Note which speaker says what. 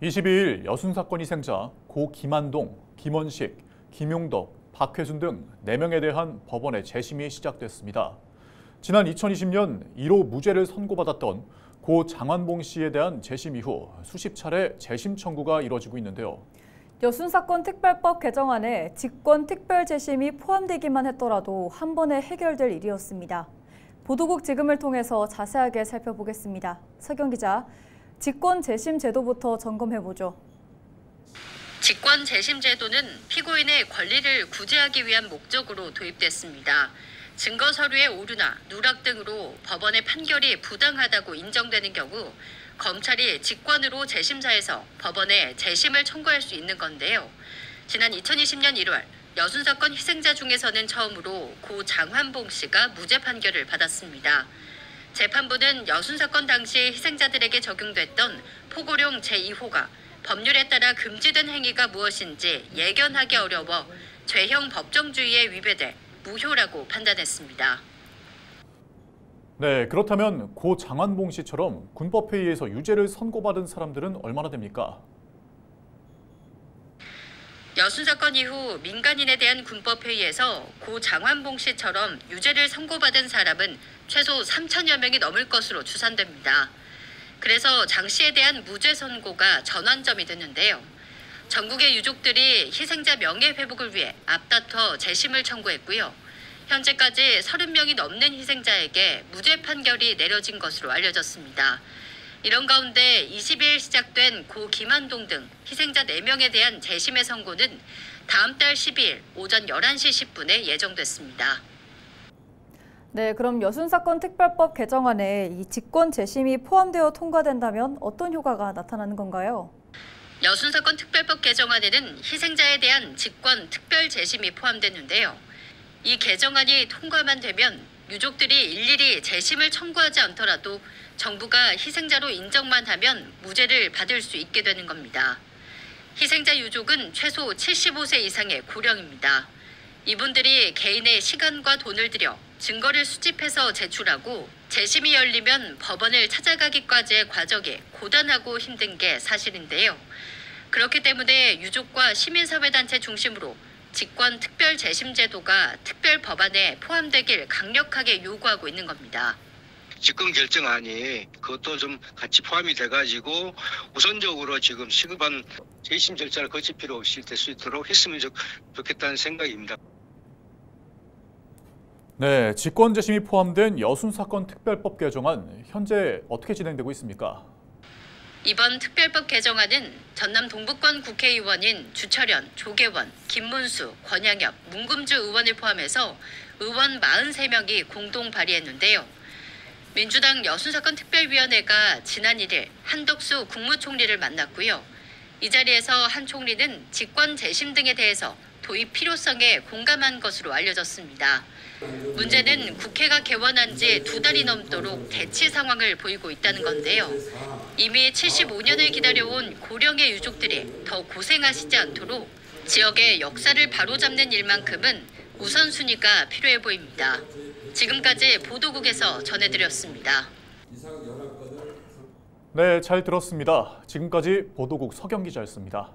Speaker 1: 22일 여순사건 희생자 고 김한동, 김원식, 김용덕, 박회순 등 4명에 대한 법원의 재심이 시작됐습니다. 지난 2020년 1호 무죄를 선고받았던 고 장완봉 씨에 대한 재심 이후 수십 차례 재심 청구가 이뤄지고 있는데요.
Speaker 2: 여순사건 특별법 개정안에 직권 특별 재심이 포함되기만 했더라도 한 번에 해결될 일이었습니다. 보도국 지금을 통해서 자세하게 살펴보겠습니다. 서경 기자, 직권 재심 제도부터 점검해보죠.
Speaker 3: 직권 재심 제도는 피고인의 권리를 구제하기 위한 목적으로 도입됐습니다. 증거 서류의 오류나 누락 등으로 법원의 판결이 부당하다고 인정되는 경우 검찰이 직권으로 재심사에서 법원에 재심을 청구할 수 있는 건데요. 지난 2020년 1월 여순사건 희생자 중에서는 처음으로 고 장완봉 씨가 무죄 판결을 받았습니다. 재판부는 여순사건 당시 희생자들에게 적용됐던 포고령 제2호가 법률에 따라 금지된 행위가 무엇인지 예견하기 어려워 죄형 법정주의에 위배돼 무효라고 판단했습니다.
Speaker 1: 네, 그렇다면 고 장완봉 씨처럼 군법회의에서 유죄를 선고받은 사람들은 얼마나 됩니까?
Speaker 3: 여순사건 이후 민간인에 대한 군법회의에서 고 장완봉 씨처럼 유죄를 선고받은 사람은 최소 3천여 명이 넘을 것으로 추산됩니다. 그래서 장 씨에 대한 무죄 선고가 전환점이 됐는데요. 전국의 유족들이 희생자 명예회복을 위해 앞다퉈 재심을 청구했고요. 현재까지 30명이 넘는 희생자에게 무죄 판결이 내려진 것으로 알려졌습니다. 이런 가운데 22일 시작된 고 김한동 등 희생자 4명에 대한 재심의 선고는 다음 달 12일 오전 11시 10분에 예정됐습니다.
Speaker 2: 네, 그럼 여순사건 특별법 개정안에 이 직권 재심이 포함되어 통과된다면 어떤 효과가 나타나는 건가요?
Speaker 3: 여순사건 특별법 개정안에는 희생자에 대한 직권 특별 재심이 포함됐는데요. 이 개정안이 통과만 되면 유족들이 일일이 재심을 청구하지 않더라도 정부가 희생자로 인정만 하면 무죄를 받을 수 있게 되는 겁니다. 희생자 유족은 최소 75세 이상의 고령입니다. 이분들이 개인의 시간과 돈을 들여 증거를 수집해서 제출하고 재심이 열리면 법원을 찾아가기까지의 과정이 고단하고 힘든 게 사실인데요. 그렇기 때문에 유족과 시민사회단체 중심으로 직권 특별 재심 제도가 특별 법안에 포함되길 강력하게 요구하고 있는 겁니다.
Speaker 4: 직권 결정안이 그것도 좀 같이 포함이 돼가지고 우선적으로 지금 시급한 재심 절차를 거칠 필요 없이 될 수 있도록 했으면 좋겠다는 생각입니다.
Speaker 1: 네, 직권 재심이 포함된 여순사건 특별법 개정안 현재 어떻게 진행되고 있습니까?
Speaker 3: 이번 특별법 개정안은 전남 동북권 국회의원인 주철현, 조계원, 김문수, 권양엽, 문금주 의원을 포함해서 의원 43명이 공동 발의했는데요. 민주당 여순사건 특별위원회가 지난 1일 한덕수 국무총리를 만났고요. 이 자리에서 한 총리는 직권 재심 등에 대해서 도입 필요성에 공감한 것으로 알려졌습니다. 문제는 국회가 개원한 지 2달이 넘도록 대치 상황을 보이고 있다는 건데요. 이미 75년을 기다려온 고령의 유족들이 더 고생하시지 않도록 지역의 역사를 바로잡는 일만큼은 우선순위가 필요해 보입니다. 지금까지 보도국에서 전해드렸습니다.
Speaker 1: 네, 잘 들었습니다. 지금까지 보도국 서경 기자였습니다.